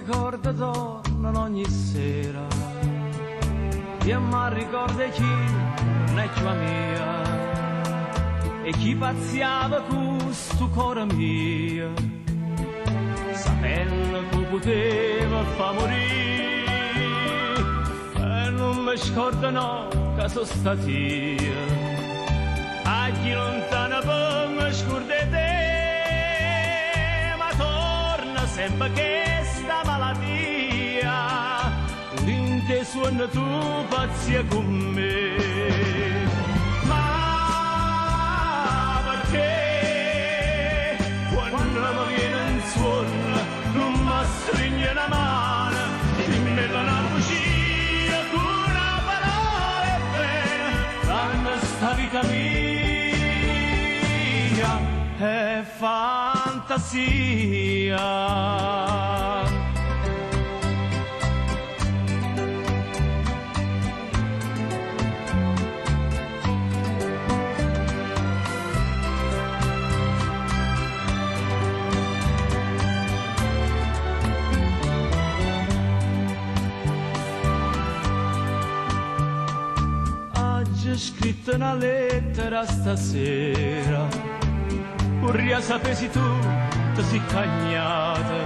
ricordi tornano ogni sera e mi ricorda chi non è tua mia e chi pazziava questo cuore mio sapendo che poteva fa morire e non mi scordo no che sono stati io a chi lontana per mi scordare te ma torna sempre che sta malattia l'inte suona tu pazzia con me ma perché quando mi viene in suono non mi stringe la mano dimmi la bugia con una parola e bene danno sta vita mia è fantasia. Ho scritto una lettera stasera vorrei sapessi tu ti sei cagnata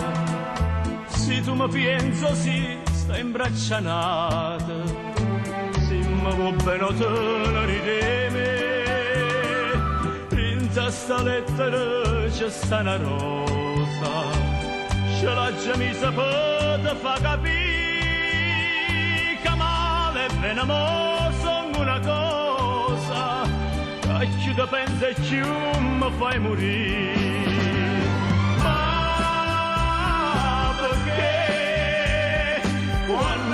se tu mi penso si sta imbraccianata se mi vuoi bene te la rideme in sta lettera c'è sta una rosa ce l'ha già messa per te fa capire che male e bene sono una cosa che più da pensa e più mi fai morire ma perché quando